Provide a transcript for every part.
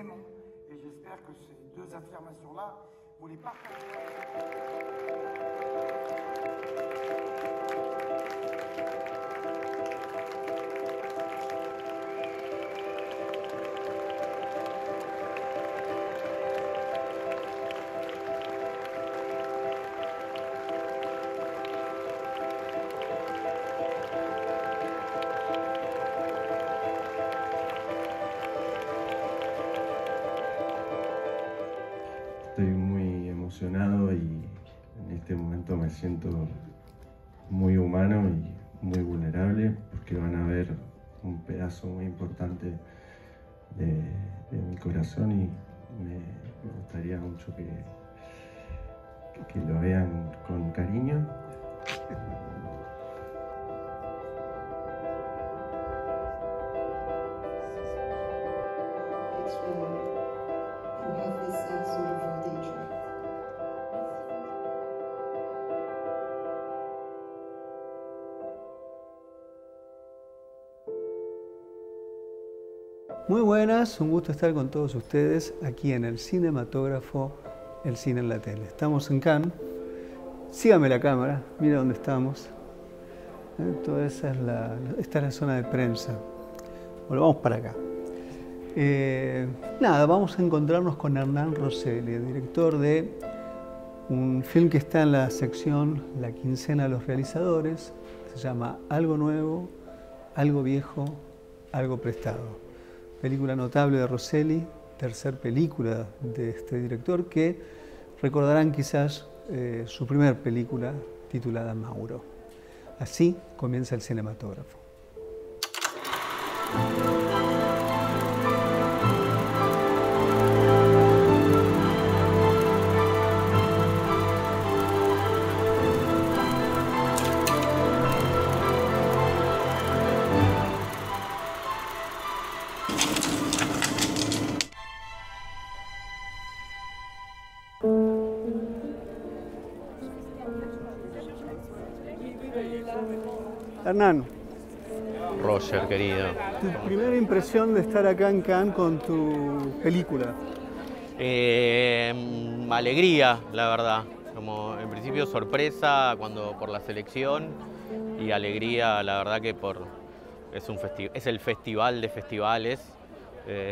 vraiment. Et j'espère que ces deux affirmations-là, vous les partagez. Estoy muy emocionado y en este momento me siento muy humano y muy vulnerable porque van a ver un pedazo muy importante de mi corazón y me gustaría mucho que lo vean con cariño. Muy buenas, un gusto estar con todos ustedes aquí en el Cinematógrafo, el cine en la tele. Estamos en Cannes. Sígame la cámara, mira dónde estamos. Toda esa esta es la zona de prensa. Bueno, vamos para acá. Nada, vamos a encontrarnos con Hernán Rosselli, el director de un film que está en la sección La Quincena de los Realizadores. Se llama Algo Nuevo, Algo Viejo, Algo Prestado. Película notable de Rosselli, tercer película de este director, que recordarán quizás su primer película titulada Mauro. Así comienza el cinematógrafo. Hernán, Roger, querido. tu primera impresión de estar acá en Cannes con tu película. Alegría, la verdad. Como en principio sorpresa por la selección y alegría, la verdad que es el festival de festivales.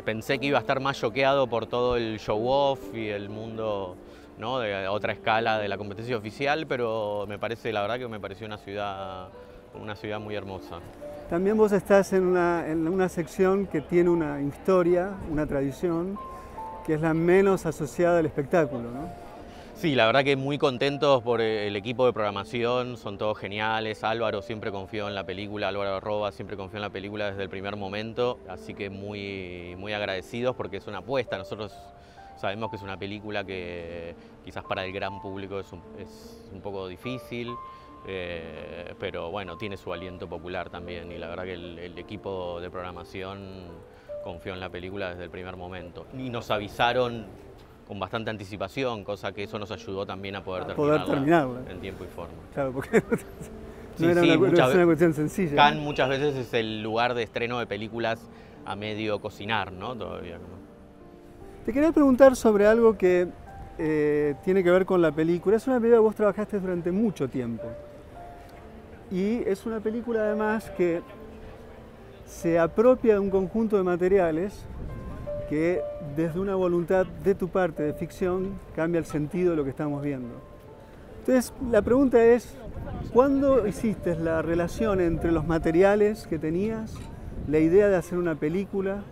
Pensé que iba a estar más choqueado por todo el show off y el mundo, ¿no?, de otra escala de la competencia oficial, pero la verdad que me pareció una ciudad muy hermosa. También vos estás en una sección que tiene una historia, una tradición, que es la menos asociada al espectáculo, ¿no? Sí, la verdad que muy contentos por el equipo de programación, son todos geniales. Álvaro siempre confió en la película, Álvaro Arroba siempre confió en la película desde el primer momento, así que muy, muy agradecidos porque es una apuesta. Nosotros sabemos que es una película que quizás para el gran público es un poco difícil, pero bueno, tiene su aliento popular también y la verdad que el equipo de programación confió en la película desde el primer momento. Y nos avisaron con bastante anticipación, cosa que eso nos ayudó también a poder terminarla en tiempo y forma. Claro, porque no era una cuestión sencilla. Cannes muchas veces es el lugar de estreno de películas a medio cocinar, ¿no? Todavía no. Te quería preguntar sobre algo que tiene que ver con la película. Es una película que vos trabajaste durante mucho tiempo. Y es una película además que se apropia de un conjunto de materiales que desde una voluntad de tu parte de ficción cambia el sentido de lo que estamos viendo. Entonces la pregunta es, ¿cuándo hiciste la relación entre los materiales que tenías, la idea de hacer una película,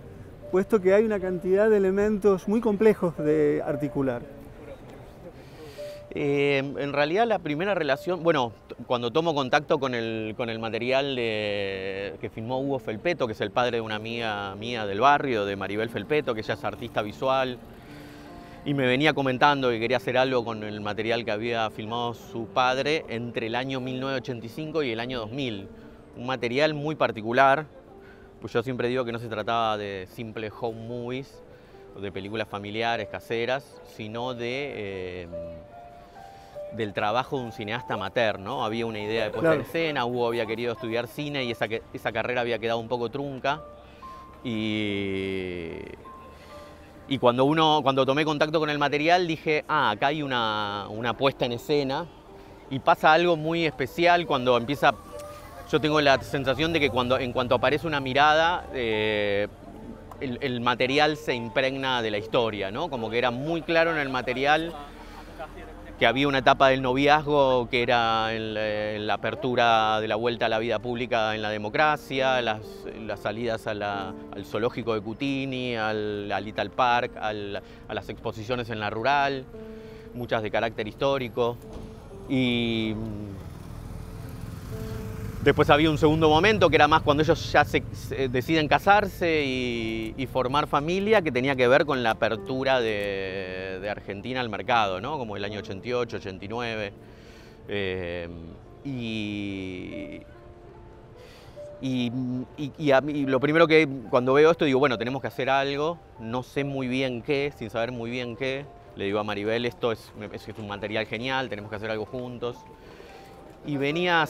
puesto que hay una cantidad de elementos muy complejos de articular? En realidad la primera relación, bueno, cuando tomo contacto con el material que filmó Hugo Felpeto, que es el padre de una amiga mía del barrio, de Maribel Felpeto, que ella es artista visual, y me venía comentando que quería hacer algo con el material que había filmado su padre entre el año 1985 y el año 2000. Un material muy particular, pues yo siempre digo que no se trataba de simples home movies, de películas familiares, caseras, sino del trabajo de un cineasta amateur, ¿no? Había una idea de puesta en escena, Hugo había querido estudiar cine y esa carrera había quedado un poco trunca. Y Y cuando tomé contacto con el material dije, acá hay una puesta en escena y pasa algo muy especial cuando empieza. Yo tengo la sensación de que en cuanto aparece una mirada, el material se impregna de la historia, ¿no? Como que era muy claro en el material que había una etapa del noviazgo que era en la apertura de la vuelta a la vida pública en la democracia, las salidas al zoológico de Cutini, al Little Park, a las exposiciones en la rural, muchas de carácter histórico. Y después había un segundo momento que era más cuando ellos ya deciden casarse y formar familia, que tenía que ver con la apertura de Argentina al mercado, ¿no? Como el año 88, 89. Y a mí, lo primero que cuando veo esto digo, bueno, tenemos que hacer algo, no sé muy bien qué, sin saber muy bien qué. Le digo a Maribel, esto es un material genial, tenemos que hacer algo juntos. Y yo venía a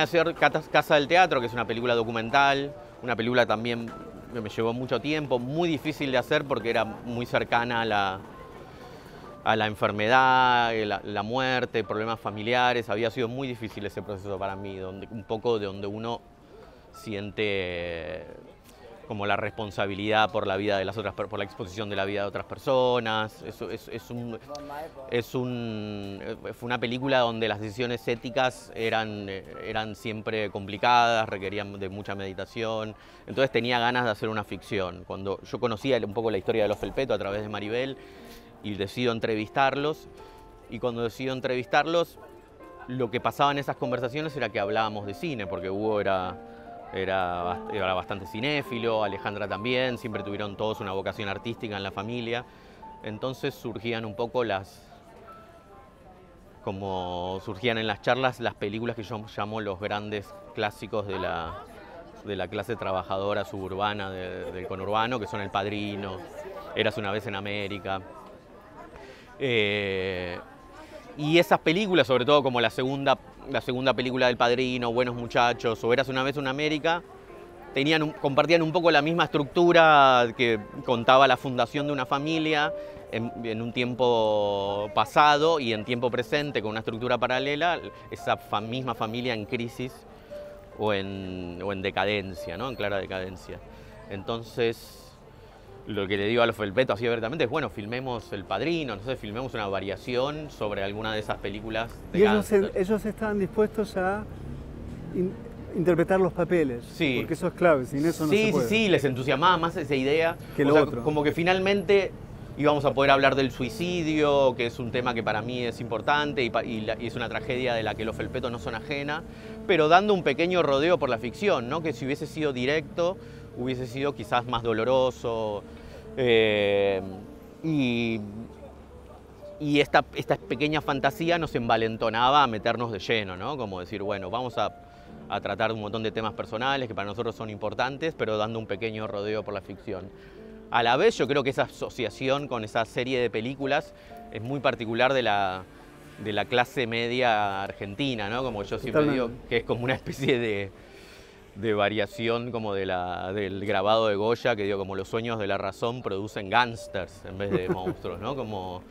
hacer Casa del Teatro, que es una película documental, una película también que me llevó mucho tiempo, muy difícil de hacer porque era muy cercana a la enfermedad, la muerte, problemas familiares. Había sido muy difícil ese proceso para mí, un poco de donde uno siente como la responsabilidad por la vida de las otras, por la exposición de la vida de otras personas. Fue una película donde las decisiones éticas eran siempre complicadas, requerían de mucha meditación. Entonces tenía ganas de hacer una ficción. Cuando yo conocía un poco la historia de los Felpeto a través de Maribel y decido entrevistarlos, lo que pasaba en esas conversaciones era que hablábamos de cine, porque Hugo era bastante cinéfilo, Alejandra también, siempre tuvieron todos una vocación artística en la familia. Entonces surgían un poco surgían en las charlas las películas que yo llamo los grandes clásicos de la clase trabajadora suburbana del conurbano, que son El Padrino, Érase una vez en América. Y esas películas, sobre todo como la segunda película del Padrino, Buenos Muchachos o Érase una vez en América, compartían un poco la misma estructura que contaba la fundación de una familia en un tiempo pasado y en tiempo presente con una estructura paralela, esa misma familia en crisis o en decadencia, ¿no? En clara decadencia. Entonces, lo que le digo a los Felpeto así abiertamente es, bueno, filmemos El Padrino, entonces filmemos una variación sobre alguna de esas películas de gángster. Ellos estaban dispuestos a interpretar los papeles, sí, porque eso es clave, sin eso no se puede. Sí, les entusiasmaba más esa idea. Que lo otro. Como que finalmente íbamos a poder hablar del suicidio, que es un tema que para mí es importante y es una tragedia de la que los Felpeto no son ajena, pero dando un pequeño rodeo por la ficción, ¿no? Que si hubiese sido directo, hubiese sido quizás más doloroso. Y esta pequeña fantasía nos envalentonaba a meternos de lleno, ¿no? Como decir, bueno, vamos a tratar un montón de temas personales que para nosotros son importantes, pero dando un pequeño rodeo por la ficción. A la vez, yo creo que esa asociación con esa serie de películas es muy particular de la clase media argentina, ¿no? Como yo siempre digo, que es como una especie de variación como del grabado de Goya, que digo, como los sueños de la razón producen gángsters en vez de monstruos, ¿no? Como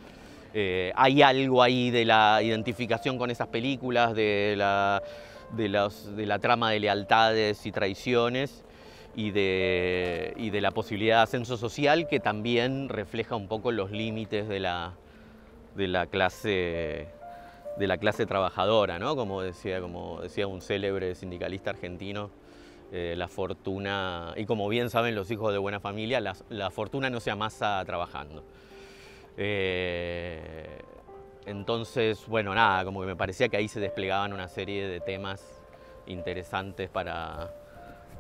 hay algo ahí de la identificación con esas películas, de la trama de lealtades y traiciones y de la posibilidad de ascenso social, que también refleja un poco los límites de la clase trabajadora, ¿no? Como decía un célebre sindicalista argentino, la fortuna, y como bien saben los hijos de buena familia, la fortuna no se amasa trabajando. Entonces, bueno, nada, como que me parecía que ahí se desplegaban una serie de temas interesantes para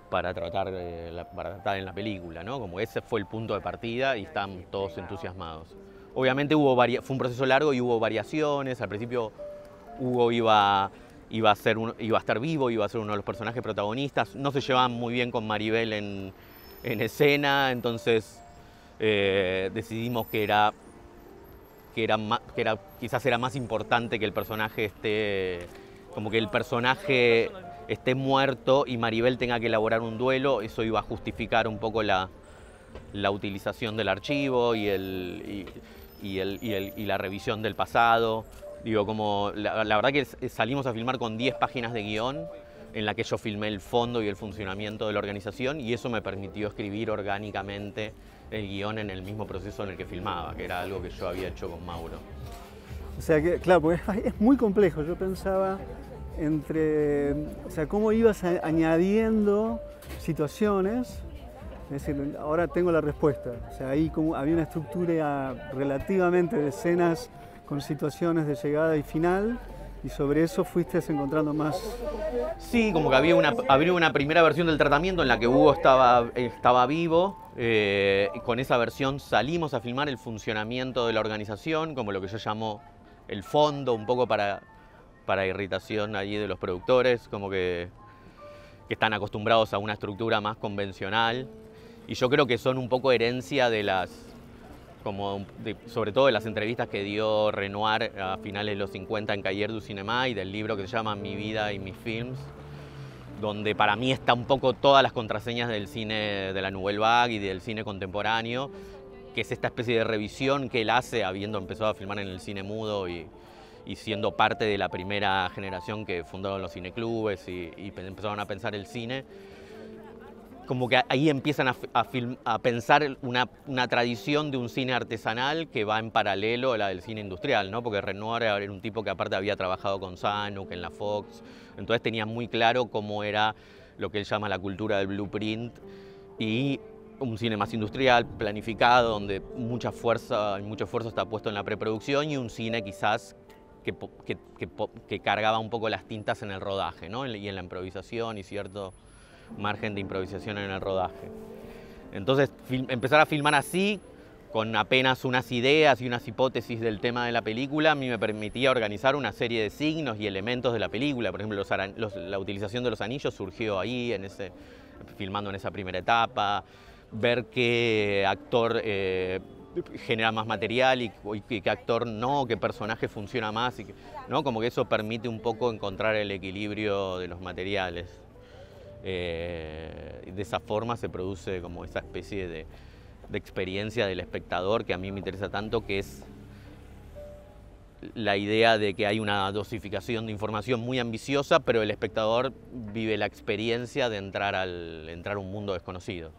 tratar en la película, ¿no? Como ese fue el punto de partida y están todos entusiasmados. Obviamente fue un proceso largo y hubo variaciones. Al principio Hugo iba a estar vivo, iba a ser uno de los personajes protagonistas. No se llevaban muy bien con Maribel en escena, entonces decidimos que quizás era más importante que el personaje esté muerto y Maribel tenga que elaborar un duelo. Eso iba a justificar un poco la la utilización del archivo y la revisión del pasado. Digo, como la verdad que salimos a filmar con 10 páginas de guión en la que yo filmé el fondo y el funcionamiento de la organización, y eso me permitió escribir orgánicamente el guión en el mismo proceso en el que filmaba, que era algo que yo había hecho con Mauro. O sea que, claro, porque es muy complejo. Yo pensaba o sea, cómo ibas añadiendo situaciones. Es decir, ahora tengo la respuesta. O sea, ahí como había una estructura relativamente de escenas con situaciones de llegada y final, y sobre eso fuiste encontrando más. Sí, como que había una primera versión del tratamiento en la que Hugo estaba vivo. Con esa versión salimos a filmar el funcionamiento de la organización, como lo que yo llamo el fondo, un poco para irritación allí de los productores, como que están acostumbrados a una estructura más convencional. Y yo creo que son un poco herencia de sobre todo de las entrevistas que dio Renoir a finales de los 50 en Cahiers du Cinéma, y del libro que se llama Mi vida y mis films, donde para mí está un poco todas las contraseñas del cine de la Nouvelle Vague y del cine contemporáneo, que es esta especie de revisión que él hace habiendo empezado a filmar en el cine mudo y siendo parte de la primera generación que fundaron los cineclubes y empezaron a pensar el cine. Como que ahí empiezan a pensar una tradición de un cine artesanal que va en paralelo a la del cine industrial, ¿no? Porque Renoir era un tipo que aparte había trabajado con Zanuck en la Fox, entonces tenía muy claro cómo era lo que él llama la cultura del blueprint, y un cine más industrial, planificado, donde mucha fuerza y mucho esfuerzo está puesto en la preproducción, y un cine quizás que cargaba un poco las tintas en el rodaje, ¿no? Y en la improvisación y cierto margen de improvisación en el rodaje. Entonces, empezar a filmar así, con apenas unas ideas y unas hipótesis del tema de la película, a mí me permitía organizar una serie de signos y elementos de la película. Por ejemplo, la utilización de los anillos surgió ahí, filmando en esa primera etapa, ver qué actor genera más material y qué actor no, qué personaje funciona más, ¿no? Como que eso permite un poco encontrar el equilibrio de los materiales. De esa forma se produce como esa especie de experiencia del espectador que a mí me interesa tanto, que es la idea de que hay una dosificación de información muy ambiciosa, pero el espectador vive la experiencia de entrar a un mundo desconocido.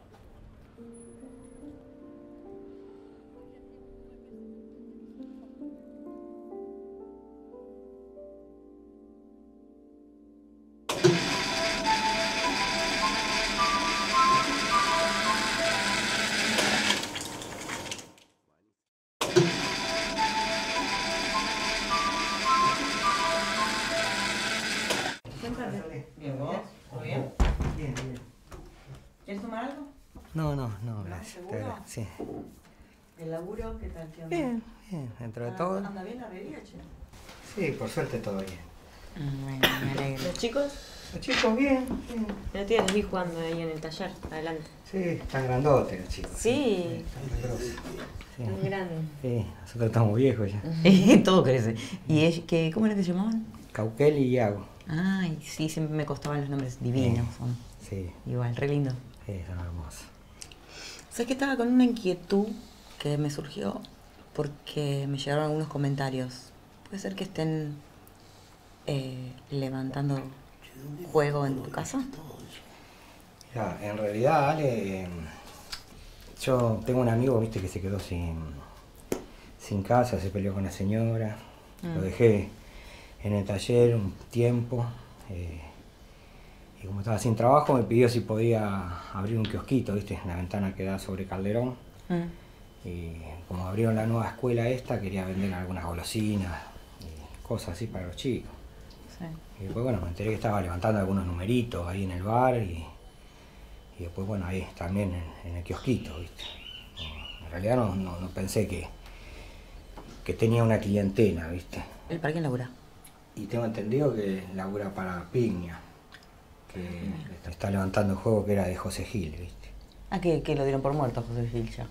Bien, ¿vos? ¿Todo bien? Bien, bien. ¿Quieres tomar algo? No, gracias. ¿Seguro? Sí. ¿El laburo qué tal? ¿Qué onda? Bien, dentro de todo. ¿Anda bien la herrería, che? Sí, por suerte todo bien. Bueno, me alegro. ¿Los chicos? Los chicos, bien. El otro día los vi jugando ahí en el taller, adelante. Sí, están grandotes los chicos. Sí. Están grosos. Sí. Muy grande. Sí, nosotros estamos viejos ya. Todo crece. ¿Y cómo era que se llamaban? Cauquel y Iago. Ay, sí, siempre me costaban los nombres divinos. Son Sí, igual, re lindo. sí, son hermosos. ¿Sabes que estaba con una inquietud que me surgió porque me llegaron algunos comentarios? ¿Puede ser que estén levantando juego en tu casa? Ya, en realidad, Ale, yo tengo un amigo, viste, que se quedó sin casa, se peleó con la señora. Lo dejé en el taller un tiempo. Y como estaba sin trabajo, me pidió si podía abrir un kiosquito, viste, en la ventana que da sobre Calderón. Y como abrieron la nueva escuela esta, quería vender algunas golosinas y cosas así para los chicos. Sí. Y después, bueno, me enteré que estaba levantando algunos numeritos ahí en el bar y después, bueno, ahí también en el kiosquito, viste. En realidad no pensé que tenía una clientela, viste. ¿El para quién labura? Y tengo entendido que labura para Pignia, que está levantando el juego que era de José Gil, viste. Ah, que lo dieron por muerto a José Gil ya.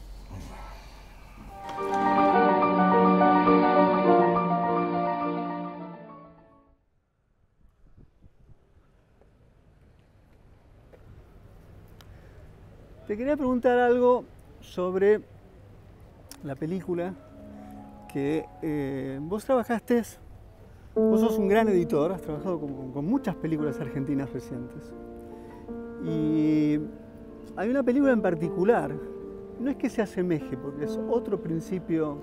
Te quería preguntar algo sobre la película que vos trabajaste. Vos sos un gran editor, has trabajado con muchas películas argentinas recientes. Y hay una película en particular, no es que se asemeje, porque es otro principio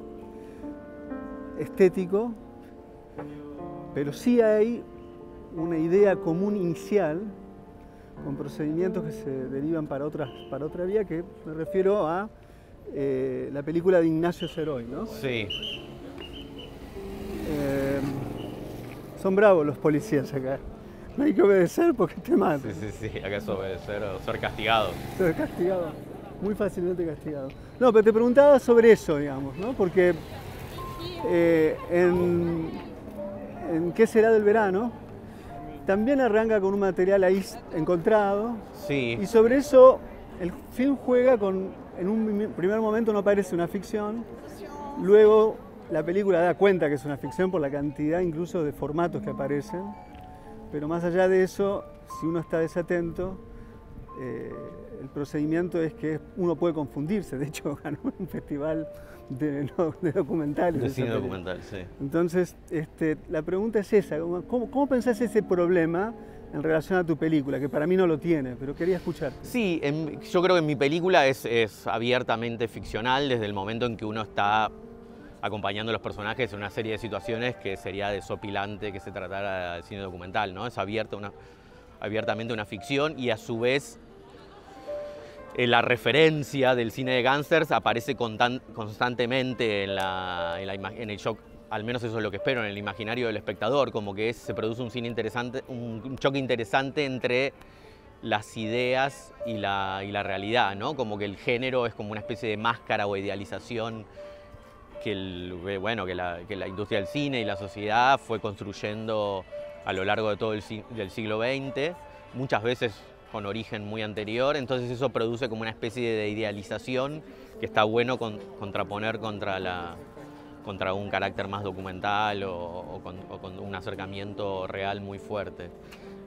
estético, pero sí hay una idea común inicial, con procedimientos que se derivan para otra vía, que me refiero a la película de Ignacio Ceroy, ¿no? Sí. Son bravos los policías acá. No hay que obedecer porque te matan. Sí, acá es obedecer o ser castigado. Ser castigado, muy fácilmente castigado. No, pero te preguntaba sobre eso, digamos, ¿no? Porque en ¿Qué será del verano? También arranca con un material ahí encontrado. Sí. Y sobre eso el film juega con, en un primer momento no parece una ficción, luego la película da cuenta que es una ficción por la cantidad incluso de formatos que aparecen, pero más allá de eso, si uno está desatento, el procedimiento es que uno puede confundirse. De hecho, ganó un festival de documentales. De cine documental, sí. Entonces, la pregunta es esa, ¿cómo pensás ese problema en relación a tu película? Que para mí no lo tiene, pero quería escucharte. Sí, yo creo que mi película es abiertamente ficcional desde el momento en que uno está acompañando a los personajes en una serie de situaciones que sería desopilante que se tratara de cine documental, ¿no? Es abiertamente una ficción y a su vez la referencia del cine de gángsters aparece constantemente en el shock, al menos eso es lo que espero, en el imaginario del espectador, como que se produce un cine interesante, un choque interesante entre las ideas y la realidad, ¿no? Como que el género es como una especie de máscara o idealización que la industria del cine y la sociedad fue construyendo a lo largo de todo del siglo XX, muchas veces con origen muy anterior, entonces eso produce como una especie de idealización que está bueno contraponer contra un carácter más documental o con un acercamiento real muy fuerte.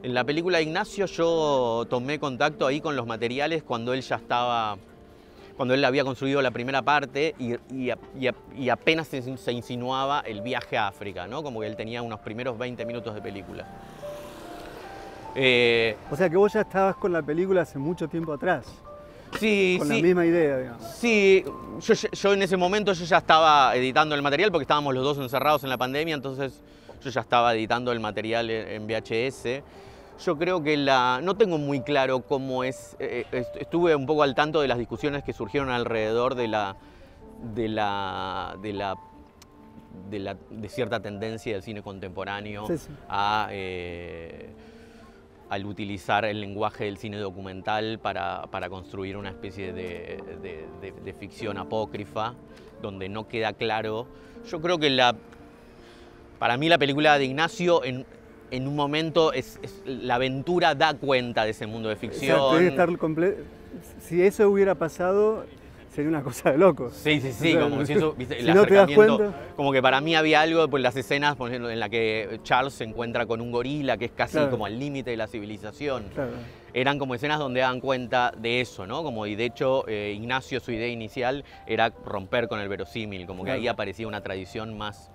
En la película de Ignacio yo tomé contacto ahí con los materiales cuando él había construido la primera parte y apenas se insinuaba el viaje a África, ¿no? Como que él tenía unos primeros 20 minutos de película. O sea que vos ya estabas con la película hace mucho tiempo atrás. Sí, con la misma idea, digamos. Sí, yo en ese momento yo ya estaba editando el material porque estábamos los dos encerrados en la pandemia, entonces yo ya estaba editando el material en VHS. Yo creo que no tengo muy claro cómo es. Estuve un poco al tanto de las discusiones que surgieron alrededor de cierta tendencia del cine contemporáneo al utilizar el lenguaje del cine documental para construir una especie de ficción apócrifa, donde no queda claro. Yo creo que para mí la película de Ignacio en un momento la aventura da cuenta de ese mundo de ficción. O sea, tiene que estar si eso hubiera pasado, sería una cosa de locos. Sí, o sea, como si eso, ¿viste? Si no te das cuenta. Como que para mí había algo, pues las escenas por ejemplo, en la que Charles se encuentra con un gorila, que es casi como al límite de la civilización. Claro. Eran como escenas donde dan cuenta de eso, ¿no? Y de hecho, Ignacio, su idea inicial era romper con el verosímil, como que ahí aparecía una tradición más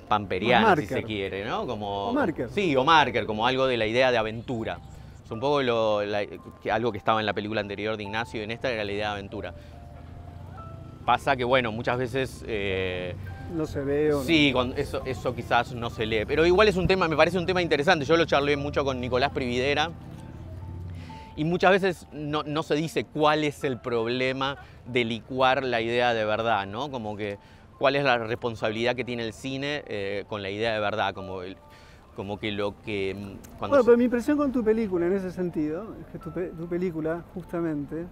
pamperiana, si se quiere, ¿no? O Marker. Sí, o Marker, como algo de la idea de aventura. Es un poco algo que estaba en la película anterior de Ignacio y en esta era la idea de aventura. Pasa que, bueno, muchas veces... no se ve o sí, no. Eso quizás no se lee. Pero igual me parece un tema interesante. Yo lo charlé mucho con Nicolás Prividera y muchas veces no se dice cuál es el problema de licuar la idea de verdad, ¿no? Como que cuál es la responsabilidad que tiene el cine con la idea de verdad, como que lo que... Bueno, pero mi impresión con tu película en ese sentido es que tu película, justamente,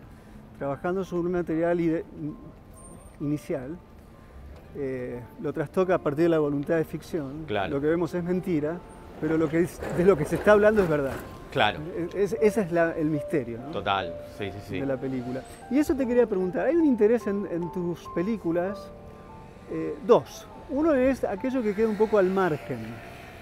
trabajando sobre un material inicial, lo trastoca a partir de la voluntad de ficción. Claro. Lo que vemos es mentira, pero de lo que se está hablando es verdad. Claro. Ese es el misterio, ¿no? Total, sí. De la película. Y eso te quería preguntar, ¿hay un interés en tus películas? Dos. Uno es aquello que queda un poco al margen,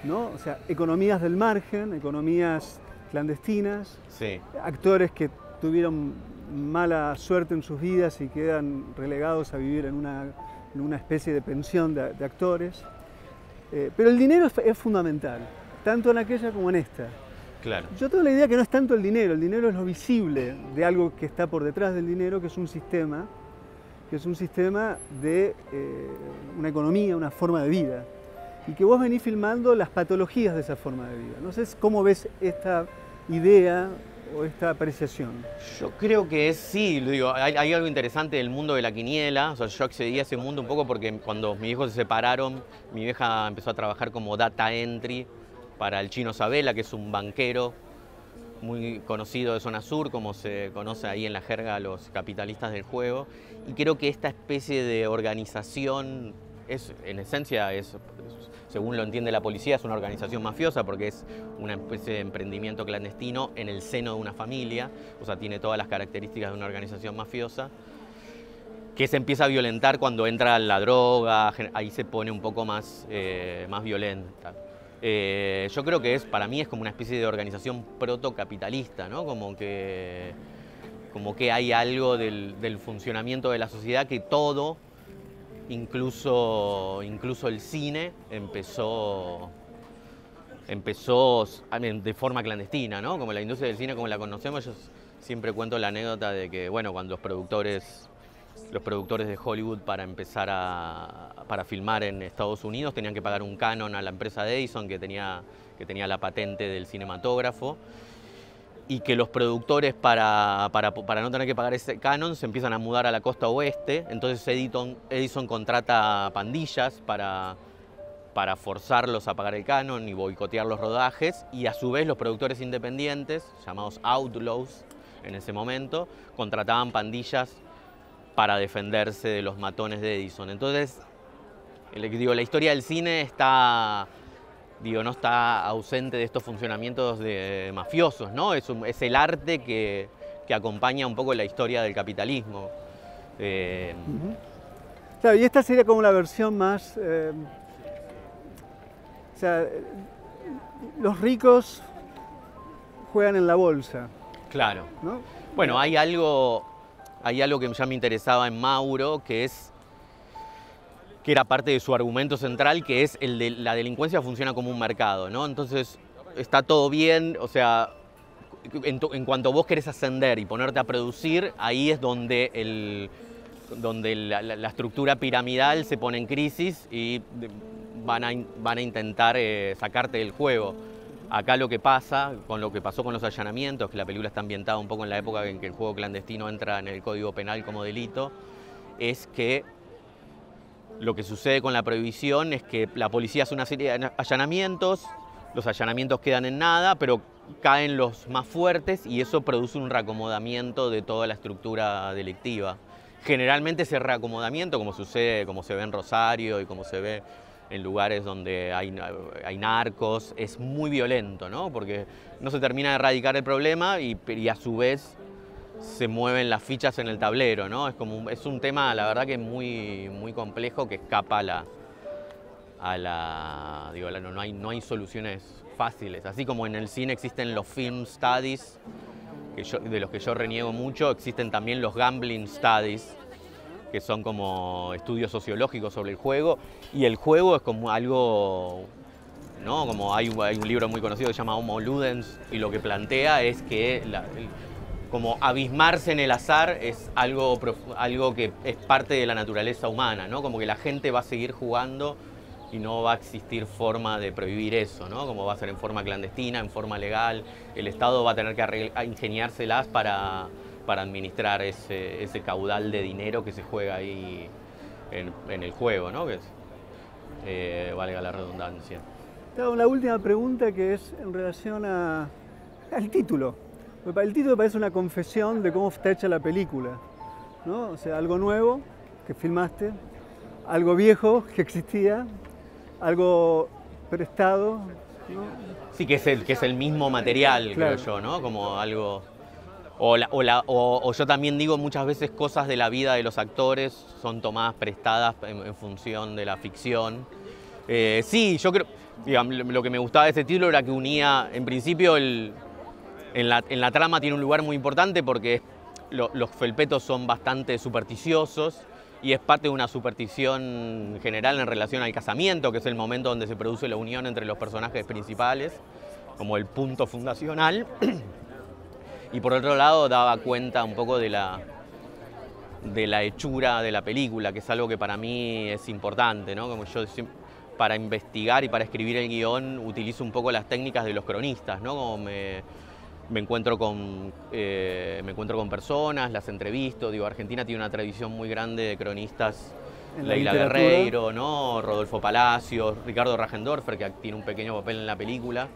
¿no? O sea, economías del margen, economías clandestinas, sí. Actores que tuvieron mala suerte en sus vidas y quedan relegados a vivir en una especie de pensión de actores. Pero el dinero es fundamental, tanto en aquella como en esta. Claro. Yo tengo la idea que no es tanto el dinero es lo visible de algo que está por detrás del dinero, que es un sistema de una economía, una forma de vida. Y que vos venís filmando las patologías de esa forma de vida. No sé cómo ves esta idea o esta apreciación. Yo creo que sí, digo, hay algo interesante del mundo de la quiniela. O sea, yo accedí a ese mundo un poco porque cuando mis hijos se separaron, mi vieja empezó a trabajar como data entry para el Chino Sabela, que es un banquero muy conocido de Zona Sur, como se conoce ahí en la jerga a los capitalistas del juego. Y creo que esta especie de organización en esencia, según lo entiende la policía, es una organización mafiosa porque es una especie de emprendimiento clandestino en el seno de una familia, o sea, tiene todas las características de una organización mafiosa, que se empieza a violentar cuando entra la droga, ahí se pone un poco más violenta. Yo creo que para mí es como una especie de organización protocapitalista, ¿no? Como que hay algo del funcionamiento de la sociedad que todo, incluso el cine, empezó de forma clandestina, ¿no? Como la industria del cine como la conocemos. Yo siempre cuento la anécdota de que, bueno, cuando los productores de Hollywood para empezar para filmar en Estados Unidos tenían que pagar un canon a la empresa de Edison que tenía la patente del cinematógrafo, y que los productores para no tener que pagar ese canon se empiezan a mudar a la costa oeste. Entonces Edison contrata pandillas para forzarlos a pagar el canon y boicotear los rodajes, y a su vez los productores independientes, llamados outlaws en ese momento, contrataban pandillas para defenderse de los matones de Edison. Entonces, la historia del cine no está ausente de estos funcionamientos mafiosos, ¿no? Es el arte que acompaña un poco la historia del capitalismo. Claro, y esta sería como la versión más... o sea, los ricos juegan en la bolsa. Claro. ¿No? Bueno, hay algo que ya me interesaba en Mauro, que era parte de su argumento central, que es el de la delincuencia funciona como un mercado, ¿no? Entonces está todo bien, o sea, en cuanto vos querés ascender y ponerte a producir, ahí es donde la estructura piramidal se pone en crisis y van a intentar sacarte del juego. Acá lo que pasa, con lo que pasó con los allanamientos, que la película está ambientada un poco en la época en que el juego clandestino entra en el Código Penal como delito, es que lo que sucede con la prohibición es que la policía hace una serie de allanamientos, los allanamientos quedan en nada, pero caen los más fuertes y eso produce un reacomodamiento de toda la estructura delictiva. Generalmente ese reacomodamiento, como se ve en Rosario y como se ve en lugares donde hay narcos, es muy violento, ¿no? Porque no se termina de erradicar el problema y a su vez se mueven las fichas en el tablero, ¿no? Es un tema, la verdad, que muy, muy complejo, que escapa no hay soluciones fáciles. Así como en el cine existen los film studies, de los que yo reniego mucho, existen también los gambling studies, que son como estudios sociológicos sobre el juego, y el juego es como algo, ¿no? Como hay un libro muy conocido que se llama Homo Ludens, y lo que plantea es que como abismarse en el azar es algo que es parte de la naturaleza humana, ¿no? Como que la gente va a seguir jugando y no va a existir forma de prohibir eso, ¿no? Como va a ser en forma clandestina, en forma legal, el Estado va a tener que ingeniárselas para administrar ese caudal de dinero que se juega ahí en el juego, ¿no? Que valga la redundancia. Una última pregunta, que es en relación al título. El título parece una confesión de cómo está hecha la película, ¿no? O sea, algo nuevo que filmaste, algo viejo que existía, algo prestado, ¿no? Sí, que es el mismo material, claro. Creo yo, ¿no? Como algo... O yo también digo muchas veces cosas de la vida de los actores son tomadas prestadas en función de la ficción. Sí, yo creo, digamos, lo que me gustaba de ese título era que unía, en principio, en la trama tiene un lugar muy importante porque los felpetos son bastante supersticiosos y es parte de una superstición general en relación al casamiento, que es el momento donde se produce la unión entre los personajes principales, como el punto fundacional. Y por otro lado daba cuenta un poco de la hechura de la película, que es algo que para mí es importante, ¿no? Como yo para investigar y para escribir el guión utilizo un poco las técnicas de los cronistas, ¿no? Como me encuentro con personas, las entrevisto. Digo, Argentina tiene una tradición muy grande de cronistas, Leila Guerreiro, ¿no? Rodolfo Palacios, Ricardo Rajendorfer, que tiene un pequeño papel en la película.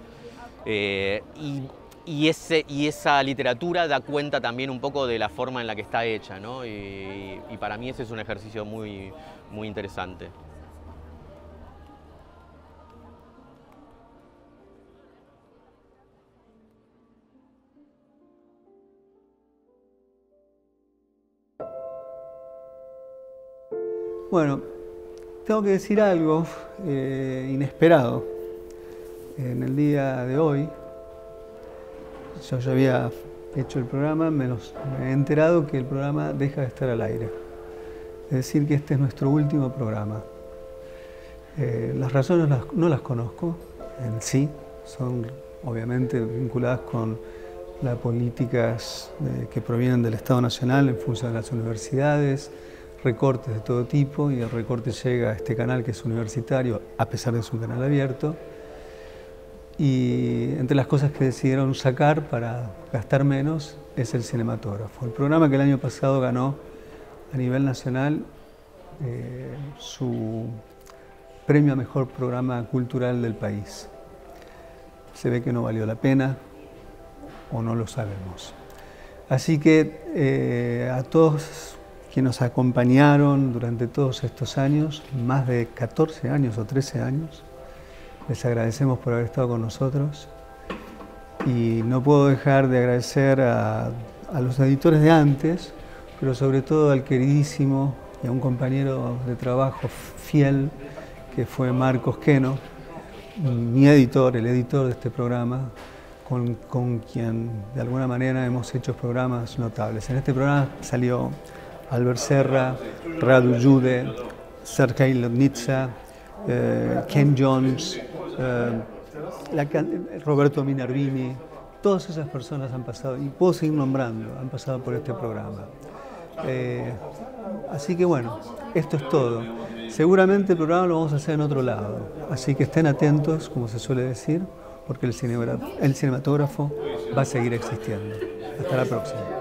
Y esa literatura da cuenta también un poco de la forma en la que está hecha, ¿no? Y para mí ese es un ejercicio muy, muy interesante. Bueno, tengo que decir algo inesperado. En el día de hoy, yo ya había hecho el programa, me he enterado que el programa deja de estar al aire. Es decir, que este es nuestro último programa. Las razones no las conozco en sí, son obviamente vinculadas con las políticas que provienen del Estado Nacional en función de las universidades, recortes de todo tipo, y el recorte llega a este canal que es universitario, a pesar de ser un canal abierto. Y entre las cosas que decidieron sacar para gastar menos es el cinematógrafo. El programa que el año pasado ganó a nivel nacional su premio a mejor programa cultural del país. Se ve que no valió la pena o no lo sabemos. Así que a todos quienes nos acompañaron durante todos estos años, más de 14 años o 13 años, les agradecemos por haber estado con nosotros, y no puedo dejar de agradecer a los editores de antes, pero sobre todo al queridísimo y a un compañero de trabajo fiel que fue Marcos Queno, mi editor, el editor de este programa, con quien de alguna manera hemos hecho programas notables. En este programa salió Albert Serra, Radu Jude, Sergei Lodnitsa, Ken Jones, Roberto Minervini. Todas esas personas han pasado, y puedo seguir nombrando, han pasado por este programa. Así que bueno, esto es todo. Seguramente el programa lo vamos a hacer en otro lado, así que estén atentos, como se suele decir, porque el cinematógrafo va a seguir existiendo. Hasta la próxima.